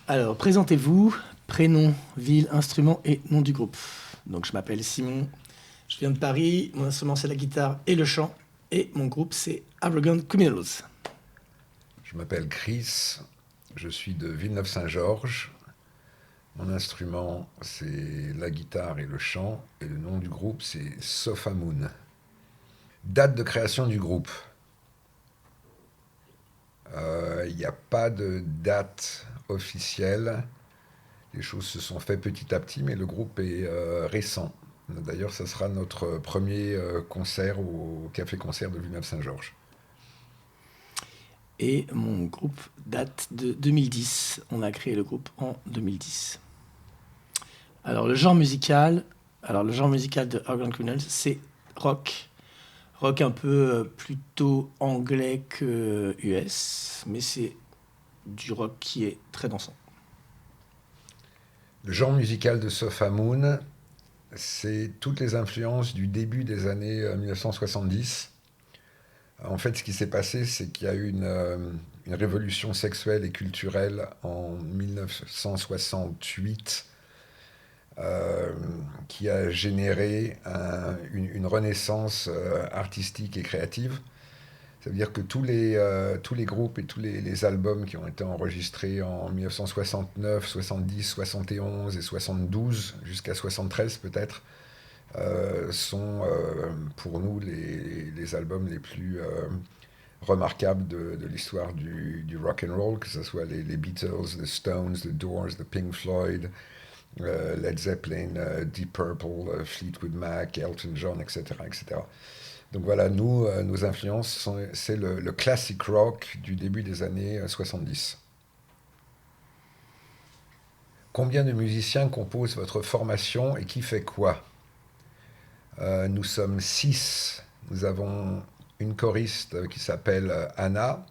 Alors, présentez-vous, prénom, ville, instrument et nom du groupe. Donc, je m'appelle Simon, je viens de Paris, mon instrument c'est la guitare et le chant, et mon groupe c'est Arrogant Criminals. Je m'appelle Chris, je suis de Villeneuve-Saint-Georges. Mon instrument c'est la guitare et le chant, et le nom du groupe c'est Sofa Moon. Date de création du groupe. Il n'y a pas de date officielle. Les choses se sont faites petit à petit, mais le groupe est récent. D'ailleurs, ça sera notre premier concert au Café-Concert de Villeneuve-Saint-Georges. Et mon groupe date de 2010. On a créé le groupe en 2010. Alors, le genre musical de Arrogant Criminals, c'est rock. Rock un peu plutôt anglais que US, mais c'est du rock qui est très dansant. Le genre musical de Sofa Moon, c'est toutes les influences du début des années 1970. En fait, ce qui s'est passé, c'est qu'il y a eu une révolution sexuelle et culturelle en 1968 qui a généré une renaissance artistique et créative. Ça veut dire que tous les groupes et tous les albums qui ont été enregistrés en 1969, 70, 71 et 72, jusqu'à 73 peut-être, sont pour nous les albums les plus remarquables de l'histoire du rock and roll, que ce soit les Beatles, the Stones, the Doors, the Pink Floyd, Led Zeppelin, Deep Purple, Fleetwood Mac, Elton John, etc., etc. Donc voilà, nos influences, c'est le classic rock du début des années 70. Combien de musiciens composent votre formation et qui fait quoi ? Nous sommes 6. Nous avons une choriste qui s'appelle Anna,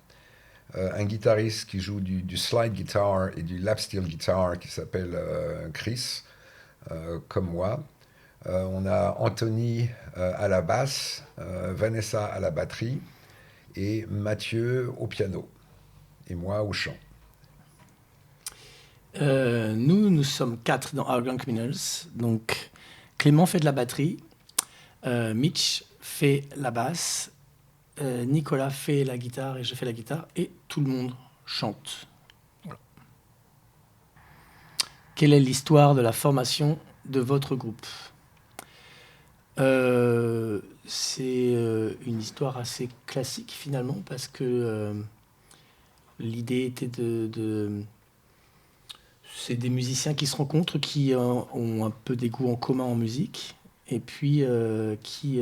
un guitariste qui joue du slide guitar et du lap steel guitar qui s'appelle Chris, comme moi. On a Anthony à la basse, Vanessa à la batterie et Mathieu au piano et moi au chant. Nous sommes 4 dans Arrogant Criminals. Donc, Clément fait de la batterie, Mitch fait la basse, Nicolas fait la guitare et je fais la guitare et tout le monde chante. Voilà. Quelle est l'histoire de la formation de votre groupe ? C'est une histoire assez classique finalement parce que l'idée était c'est des musiciens qui se rencontrent, qui ont un peu des goûts en commun en musique et puis qui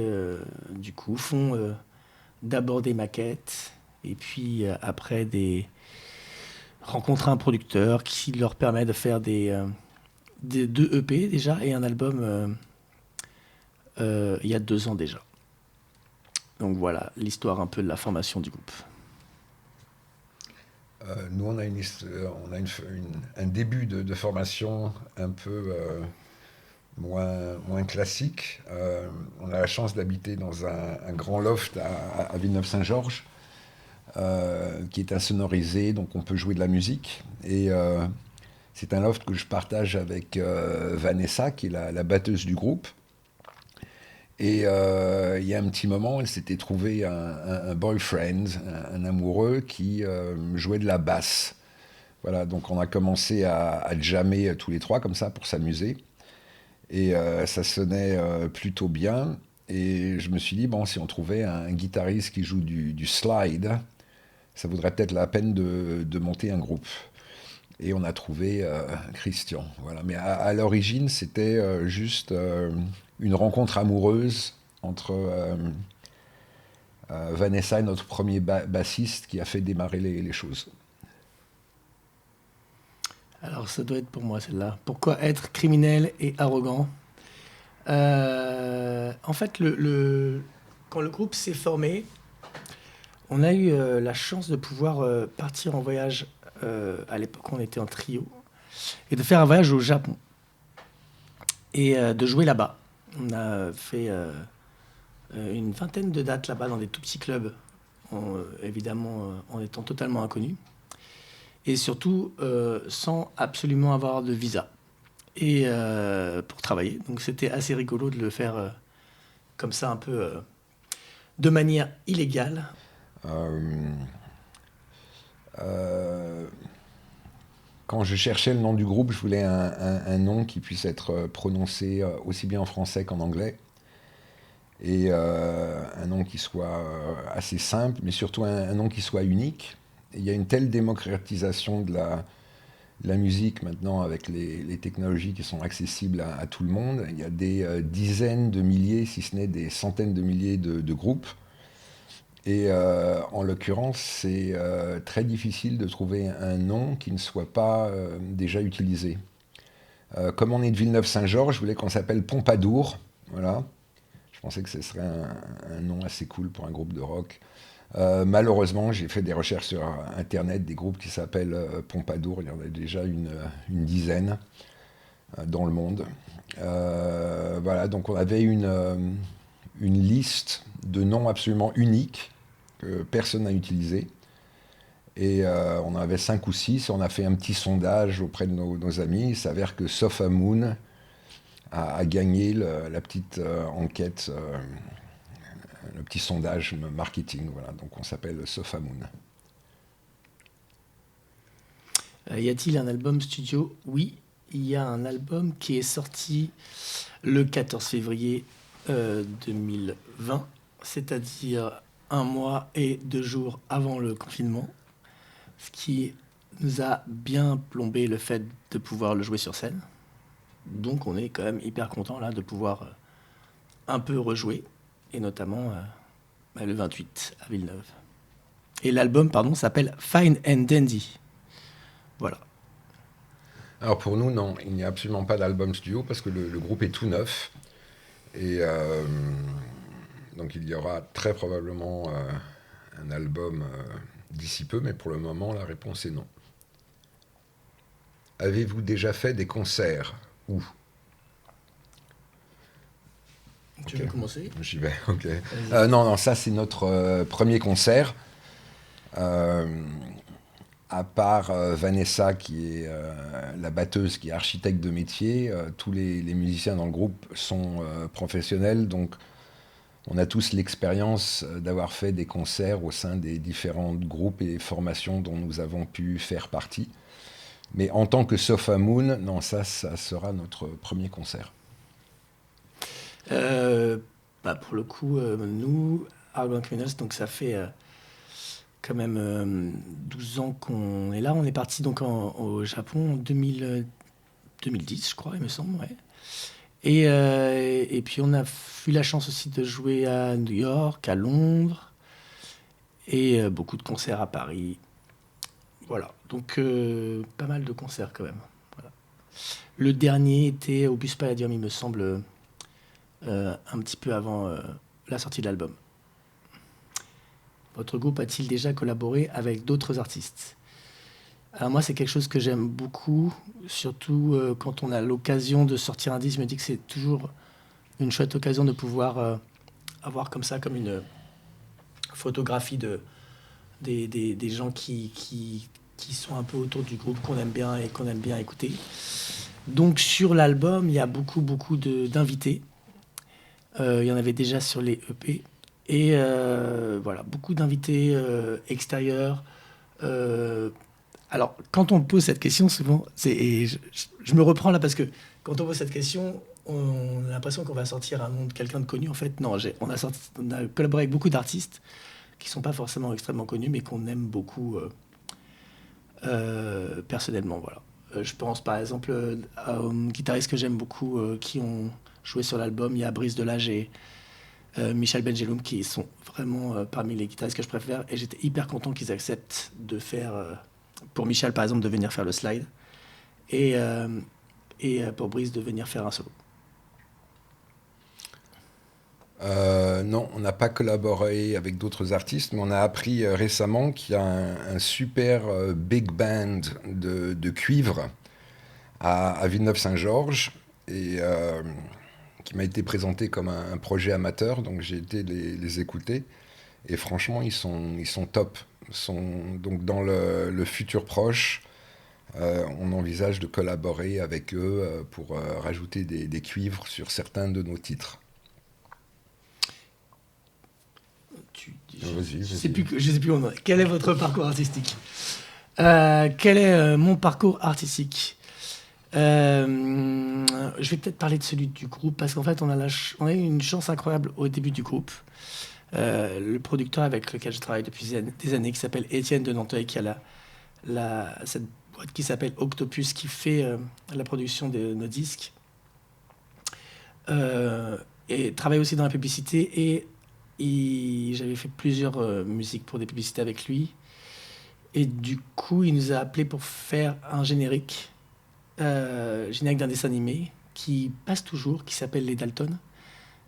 du coup font d'abord des maquettes et puis après rencontrer un producteur qui leur permet de faire des 2 EP déjà et un album il y a 2 ans déjà. Donc voilà l'histoire un peu de la formation du groupe. Nous, on a un début de formation un peu moins classique. On a la chance d'habiter dans un grand loft à Villeneuve-Saint-Georges, qui est insonorisé, donc on peut jouer de la musique. Et c'est un loft que je partage avec Vanessa, qui est la batteuse du groupe. Et il y a un petit moment, elle s'était trouvée un boyfriend, un amoureux qui jouait de la basse. Voilà, donc on a commencé à jammer tous les 3 comme ça pour s'amuser. Et ça sonnait plutôt bien. Et je me suis dit, bon, si on trouvait un guitariste qui joue du slide, ça vaudrait peut-être la peine de monter un groupe. Et on a trouvé Christian. Voilà. Mais à l'origine, c'était juste une rencontre amoureuse entre Vanessa et notre premier bassiste qui a fait démarrer les choses. Alors ça doit être pour moi celle-là. Pourquoi être criminel et arrogant ? En fait, quand le groupe s'est formé, on a eu la chance de pouvoir partir en voyage. À l'époque, on était en trio. Et de faire un voyage au Japon. et de jouer là-bas. On a fait une vingtaine de dates là-bas dans des tout petits clubs, évidemment en étant totalement inconnus, et surtout sans absolument avoir de visa et pour travailler. Donc c'était assez rigolo de le faire comme ça, un peu de manière illégale. Quand je cherchais le nom du groupe, je voulais un nom qui puisse être prononcé aussi bien en français qu'en anglais. Et un nom qui soit assez simple, mais surtout un nom qui soit unique. Et il y a une telle démocratisation de la musique maintenant avec les technologies qui sont accessibles à tout le monde. Il y a des dizaines de milliers, si ce n'est des centaines de milliers de groupes. Et en l'occurrence, c'est très difficile de trouver un nom qui ne soit pas déjà utilisé. Comme on est de Villeneuve-Saint-Georges, je voulais qu'on s'appelle Pompadour. Voilà. Je pensais que ce serait un nom assez cool pour un groupe de rock. Malheureusement, j'ai fait des recherches sur Internet, des groupes qui s'appellent Pompadour. Il y en a déjà une dizaine dans le monde. Voilà, donc on avait une liste de noms absolument uniques que personne n'a utilisé. Et on en avait 5 ou 6. On a fait un petit sondage auprès de nos amis. Il s'avère que Sofa Moon a gagné la petite enquête, le petit sondage marketing. Voilà. Donc on s'appelle Sofa Moon. Y a-t-il un album studio? Oui, il y a un album qui est sorti le 14 février 2020, c'est-à-dire 1 mois et 2 jours avant le confinement, ce qui nous a bien plombé le fait de pouvoir le jouer sur scène. Donc on est quand même hyper content là de pouvoir un peu rejouer, et notamment le 28 à Villeneuve. Et l'album, pardon, s'appelle Fine and Dandy. Voilà. Alors pour nous, non, il n'y a absolument pas d'album studio parce que le groupe est tout neuf. Et donc il y aura très probablement un album d'ici peu, mais pour le moment, la réponse est non. Avez-vous déjà fait des concerts? Où? Tu veux commencer? J'y vais, ok. Non, ça c'est notre premier concert. À part Vanessa, qui est la batteuse, qui est architecte de métier, tous les musiciens dans le groupe sont professionnels, donc on a tous l'expérience d'avoir fait des concerts au sein des différents groupes et formations dont nous avons pu faire partie. Mais en tant que Sofa Moon, non, ça sera notre premier concert. Pour le coup, nous, Argon Criminals, donc ça fait quand même 12 ans qu'on est là. On est parti donc au Japon en 2010, je crois, il me semble, ouais. Et puis on a eu la chance aussi de jouer à New York, à Londres, et beaucoup de concerts à Paris. Voilà, donc pas mal de concerts quand même. Voilà. Le dernier était au Bus Palladium, il me semble, un petit peu avant la sortie de l'album. Votre groupe a-t-il déjà collaboré avec d'autres artistes? Alors moi, c'est quelque chose que j'aime beaucoup, surtout quand on a l'occasion de sortir un disque. Je me dis que c'est toujours une chouette occasion de pouvoir avoir comme ça, comme une photographie des gens qui sont un peu autour du groupe, qu'on aime bien et qu'on aime bien écouter. Donc sur l'album, il y a beaucoup d'invités. Il y en avait déjà sur les EP. Et voilà, beaucoup d'invités extérieurs. Alors, quand on me pose cette question, souvent, je me reprends là parce que quand on pose cette question, on a l'impression qu'on va sortir un nom de quelqu'un de connu. En fait, non, on a collaboré avec beaucoup d'artistes qui ne sont pas forcément extrêmement connus, mais qu'on aime beaucoup personnellement. Voilà. Je pense par exemple aux guitaristes que j'aime beaucoup qui ont joué sur l'album. Il y a Brice Delage et Michel Benjeloum qui sont vraiment parmi les guitaristes que je préfère. Et j'étais hyper content qu'ils acceptent de faire, pour Michel par exemple, de venir faire le slide. Et pour Brice de venir faire un solo. Non, on n'a pas collaboré avec d'autres artistes, mais on a appris récemment qu'il y a un super big band de cuivre à Villeneuve-Saint-Georges. et qui m'a été présenté comme un projet amateur, donc j'ai été les écouter. Et franchement, ils sont top. Donc dans le futur proche, on envisage de collaborer avec eux pour rajouter des cuivres sur certains de nos titres. Je sais plus, je sais plus où on en est. Quel est votre parcours artistique? Quel est mon parcours artistique? Je vais peut-être parler de celui du groupe parce qu'en fait, on a eu une chance incroyable au début du groupe. Le producteur avec lequel je travaille depuis des années, qui s'appelle Étienne de Nanteuil, qui a cette boîte qui s'appelle Octopus, qui fait la production de nos disques, et travaille aussi dans la publicité. Et j'avais fait plusieurs musiques pour des publicités avec lui. Et du coup, il nous a appelés pour faire un générique d'un dessin animé qui passe toujours, qui s'appelle Les Dalton,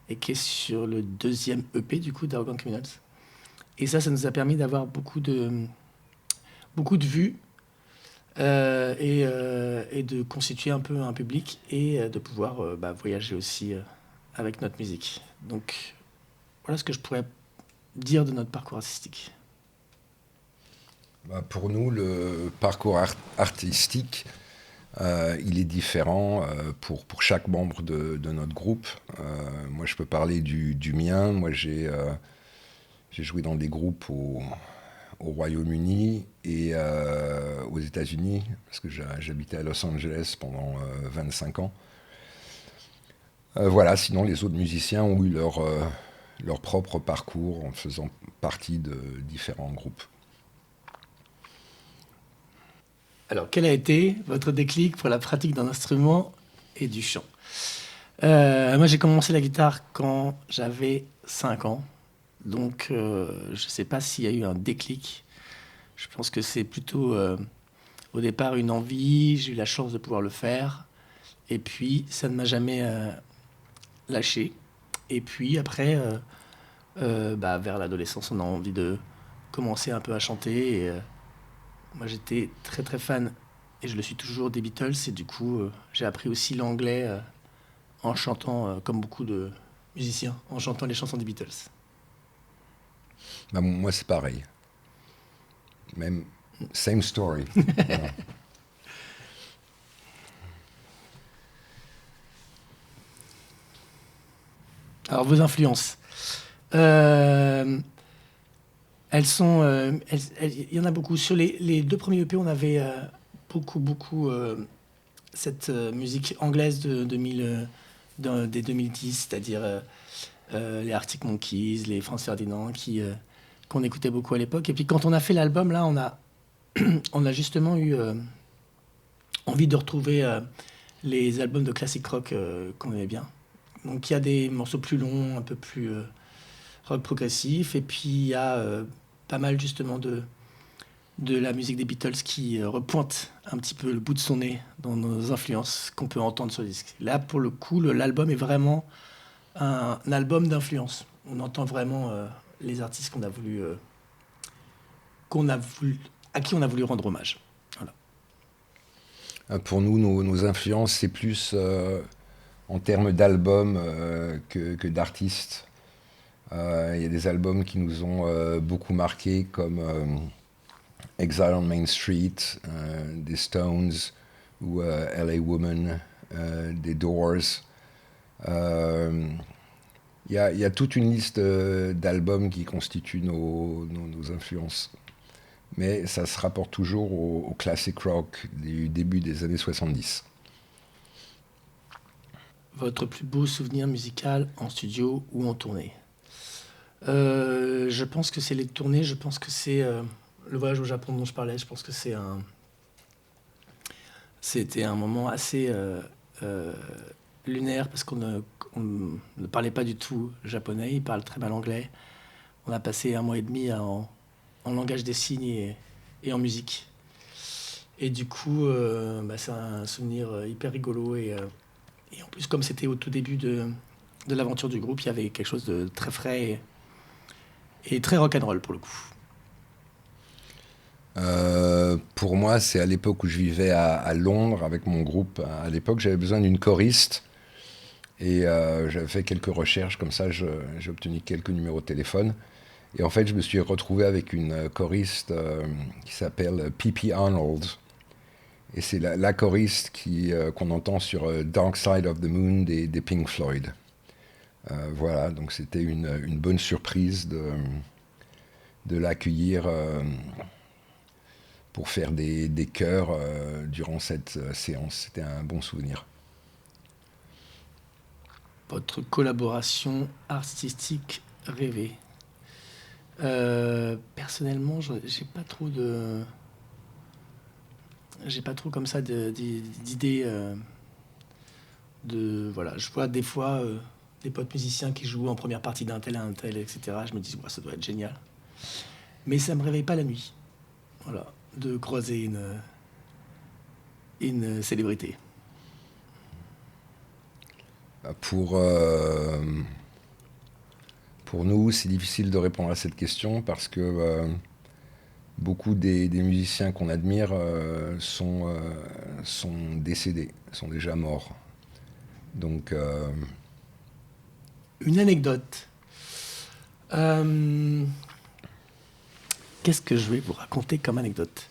et qui est sur le deuxième EP du coup d'Arrogant Criminals. Et ça nous a permis d'avoir beaucoup de vues et de constituer un peu un public et de pouvoir voyager aussi avec notre musique. Donc voilà ce que je pourrais dire de notre parcours artistique. Pour nous, le parcours artistique, il est différent pour chaque membre de notre groupe. Moi, je peux parler du mien. Moi, j'ai joué dans des groupes au Royaume-Uni et aux États-Unis, parce que j'habitais à Los Angeles pendant 25 ans. Voilà, sinon les autres musiciens ont eu leur propre parcours en faisant partie de différents groupes. Alors, quel a été votre déclic pour la pratique d'un instrument et du chant? Moi, j'ai commencé la guitare quand j'avais 5 ans. Donc, je ne sais pas s'il y a eu un déclic. Je pense que c'est plutôt, au départ, une envie. J'ai eu la chance de pouvoir le faire. Et puis, ça ne m'a jamais lâché. Et puis, après, vers l'adolescence, on a envie de commencer un peu à chanter. Et, moi, j'étais très très fan, et je le suis toujours, des Beatles, et du coup, j'ai appris aussi l'anglais en chantant, comme beaucoup de musiciens, en chantant les chansons des Beatles. Moi, c'est pareil. Même, same story. Voilà. Alors, vos influences. Elles sont, il y en a beaucoup. Sur les 2 premiers EP, on avait beaucoup cette musique anglaise des 2010, c'est-à-dire les Arctic Monkeys, les Franz Ferdinand, qu'on écoutait beaucoup à l'époque. Et puis quand on a fait l'album, là, on a justement eu envie de retrouver les albums de classic rock qu'on aimait bien. Donc il y a des morceaux plus longs, un peu plus rock progressif, et puis il y a pas mal justement de la musique des Beatles qui repointe un petit peu le bout de son nez dans nos influences qu'on peut entendre sur le disque. Là, pour le coup, l'album est vraiment un album d'influence. On entend vraiment les artistes à qui on a voulu rendre hommage. Voilà. Pour nous, nos influences, c'est plus en termes d'albums que d'artistes. Il y a des albums qui nous ont beaucoup marqués, comme Exile on Main Street, des Stones, ou LA Woman, des Doors. Il y a toute une liste d'albums qui constituent nos influences. Mais ça se rapporte toujours au classic rock du début des années 70. Votre plus beau souvenir musical en studio ou en tournée? Je pense que c'est les tournées. Je pense que c'est le voyage au Japon dont je parlais. Je pense que c'était un moment assez lunaire, parce qu'on ne parlait pas du tout japonais. Ils parlent très mal anglais. On a passé 1 mois et demi en langage des signes et en musique. Et du coup, c'est un souvenir hyper rigolo. Et en plus, comme c'était au tout début de l'aventure du groupe, il y avait quelque chose de très frais et très rock'n'roll pour le coup. Pour moi, c'est à l'époque où je vivais à Londres avec mon groupe. À l'époque, j'avais besoin d'une choriste. Et j'avais fait quelques recherches, comme ça j'ai obtenu quelques numéros de téléphone. Et en fait, je me suis retrouvé avec une choriste qui s'appelle P.P. Arnold. Et c'est la choriste qu'on entend sur Dark Side of the Moon des Pink Floyd. Voilà, donc c'était une bonne surprise de l'accueillir pour faire des chœurs durant cette séance. C'était un bon souvenir. Votre collaboration artistique rêvée. Personnellement, j'ai pas trop comme ça d'idées. Voilà, je vois des fois des potes musiciens qui jouent en première partie d'un tel à un tel, etc. Je me dis, ouais, ça doit être génial. Mais ça me réveille pas la nuit. Voilà, de croiser une célébrité. Pour nous, c'est difficile de répondre à cette question parce que beaucoup des musiciens qu'on admire sont décédés, sont déjà morts. Donc, Une anecdote. Qu'est-ce que je vais vous raconter comme anecdote?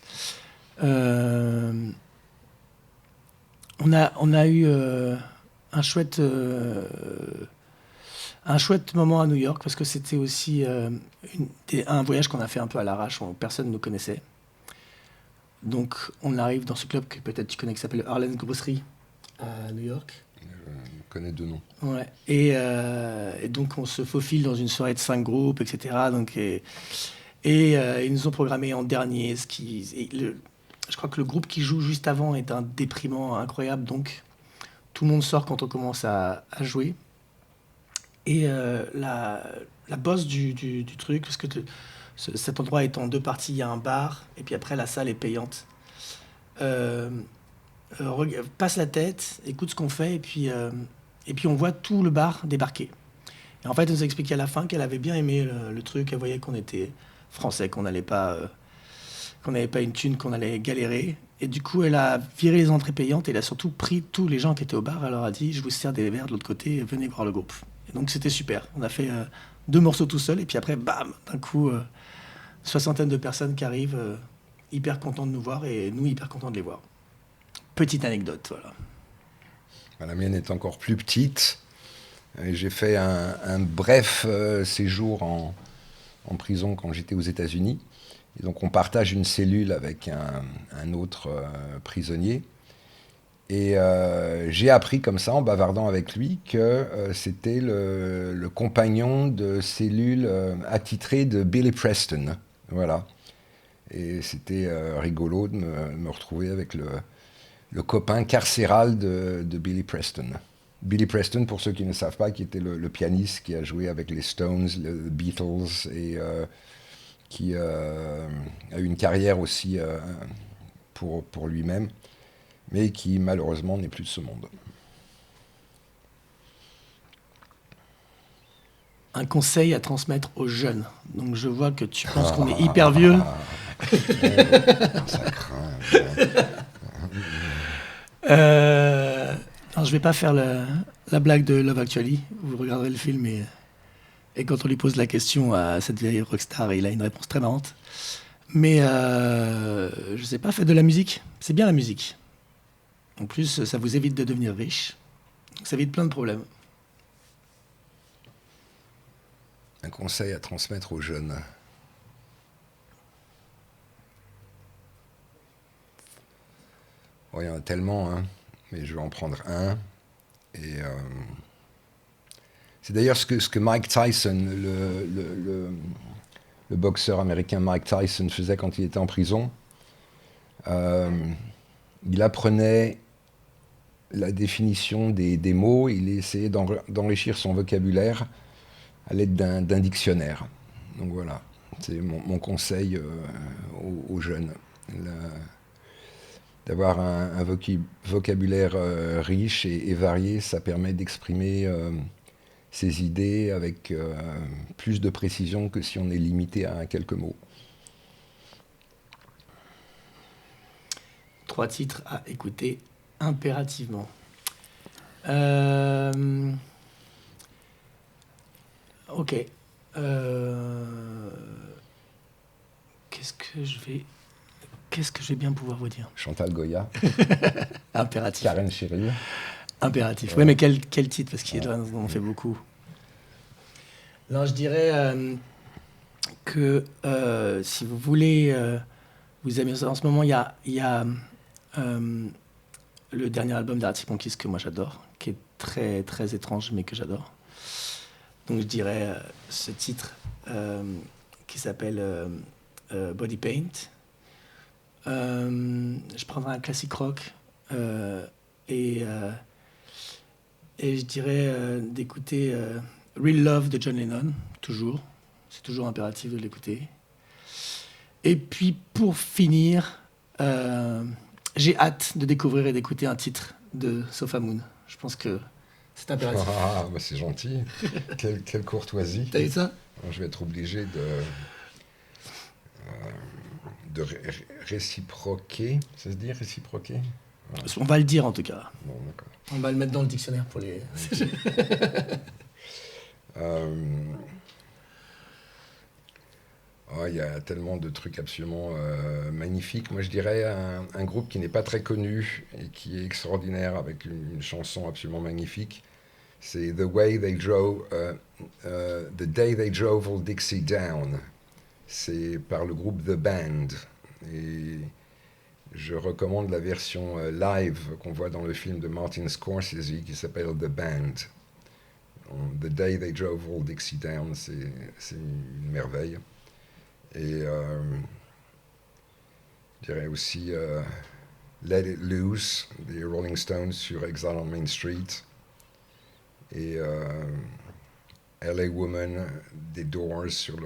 On a eu un chouette moment à New York parce que c'était aussi un voyage qu'on a fait un peu à l'arrache, où personne ne nous connaissait. Donc on arrive dans ce club que peut-être tu connais qui s'appelle Harlem's Grocery à New York. je connais deux noms. Ouais. Et donc on se faufile dans une soirée de 5 groupes, etc. Donc, ils nous ont programmé en dernier. Je crois que le groupe qui joue juste avant est un déprimant incroyable. Donc tout le monde sort quand on commence à jouer. Et la bosse du truc, parce que cet endroit est en deux parties, il y a un bar, et puis après la salle est payante. Passe la tête, écoute ce qu'on fait, et puis on voit tout le bar débarquer. Et en fait, elle nous a expliqué à la fin qu'elle avait bien aimé le truc, elle voyait qu'on était français, qu'on n'avait pas une thune, qu'on allait galérer. Et du coup, elle a viré les entrées payantes et elle a surtout pris tous les gens qui étaient au bar. Elle leur a dit, je vous sers des verres de l'autre côté, venez voir le groupe. Et donc c'était super. On a fait 2 morceaux tout seul et puis après, bam, d'un coup, soixantaine de personnes qui arrivent, hyper contents de nous voir et nous hyper contents de les voir. Petite anecdote, voilà. La mienne est encore plus petite. Et j'ai fait un bref séjour en prison quand j'étais aux États-Unis. Et donc on partage une cellule avec un autre prisonnier. Et j'ai appris comme ça, en bavardant avec lui, que c'était le compagnon de cellule attitré de Billy Preston. Voilà. Et c'était rigolo de me retrouver avec le copain carcéral de Billy Preston. Billy Preston, pour ceux qui ne savent pas, qui était le pianiste qui a joué avec les Stones, les Beatles, et qui a eu une carrière aussi pour lui-même, mais qui malheureusement n'est plus de ce monde. Un conseil à transmettre aux jeunes. Donc je vois que tu penses qu'on est hyper vieux. Ça craint. Non, je vais pas faire la blague de Love Actually. Vous regarderez le film et quand on lui pose la question à cette vieille rockstar, il a une réponse très marrante. Mais je sais pas, faites de la musique. C'est bien la musique. En plus, ça vous évite de devenir riche. Ça évite plein de problèmes. Un conseil à transmettre aux jeunes. Oh, il y en a tellement, hein, mais je vais en prendre un. Et c'est d'ailleurs ce que Mike Tyson, le boxeur américain Mike Tyson, faisait quand il était en prison. Il apprenait la définition des mots, il essayait d'enrichir son vocabulaire à l'aide d'un dictionnaire. Donc voilà, c'est mon conseil aux jeunes. D'avoir un vocabulaire riche et varié, ça permet d'exprimer ses idées avec plus de précision que si on est limité à quelques mots. 3 titres à écouter impérativement. Ok. Qu'est-ce que je vais bien pouvoir vous dire? Chantal Goya, Impératif. Karen Cheryl. Impératif. Oui, mais quel titre? Parce qu'il en fait beaucoup. Non, je dirais que si vous voulez vous amuser, en ce moment, il y a le dernier album d'Arctic Monkeys que moi j'adore, qui est très, très étrange, mais que j'adore. Donc je dirais ce titre qui s'appelle Body Paint. Je prendrais un classique rock et je dirais d'écouter Real Love de John Lennon, toujours. C'est toujours impératif de l'écouter. Et puis pour finir, j'ai hâte de découvrir et d'écouter un titre de Sofa Moon. Je pense que c'est impératif. Ah, bah c'est gentil. Quelle courtoisie. T'as vu ça? Je vais être obligé de réciproquer. Ça se dit réciproquer? On va le dire en tout cas. Bon, d'accord. On va le mettre dans le dictionnaire pour les... Il y a tellement de trucs absolument magnifiques. Moi, je dirais un groupe qui n'est pas très connu et qui est extraordinaire avec une chanson absolument magnifique. C'est The Day They Drove Old Dixie Down. C'est par le groupe The Band. Et je recommande la version live qu'on voit dans le film de Martin Scorsese qui s'appelle The Band. The Day They Drove Old Dixie Down, c'est une merveille. Et je dirais aussi Let It Loose des Rolling Stones sur Exile on Main Street et LA Woman des Doors sur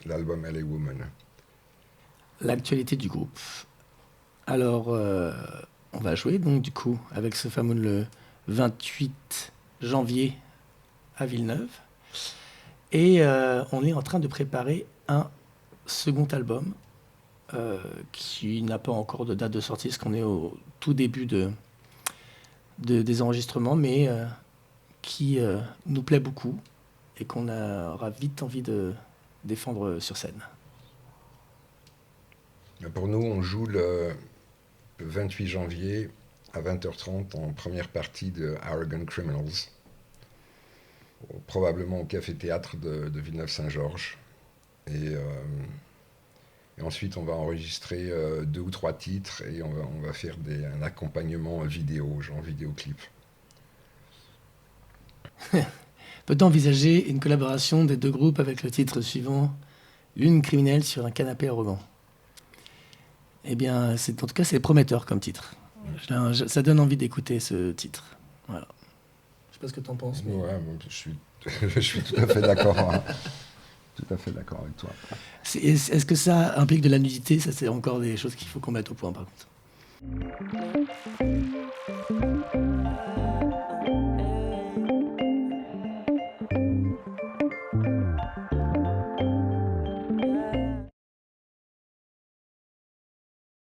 l'album LA Woman. L'actualité du groupe. Alors, on va jouer donc du coup avec ce fameux le 28 janvier à Villeneuve. Et on est en train de préparer un second album qui n'a pas encore de date de sortie, parce qu'on est au tout début des enregistrements, mais qui nous plaît beaucoup et qu'on aura vite envie de défendre sur scène. Pour nous, on joue le 28 janvier à 20h30 en première partie de Arrogant Criminals, probablement au Café-Théâtre de Villeneuve-Saint-Georges. Et ensuite, on va enregistrer 2 ou 3 titres et on va faire un accompagnement vidéo, genre vidéoclip. Peut-on envisager une collaboration des deux groupes avec le titre suivant, Lune criminelle sur un canapé arrogant? Eh bien, en tout cas, c'est prometteur comme titre. Ça donne envie d'écouter ce titre. Voilà. Je sais pas ce que tu en penses. Mais... Ouais, je suis tout à fait d'accord. Hein. Tout à fait d'accord avec toi. Est-ce que ça implique de la nudité? Ça, c'est encore des choses qu'il faut qu'on mette au point, par contre.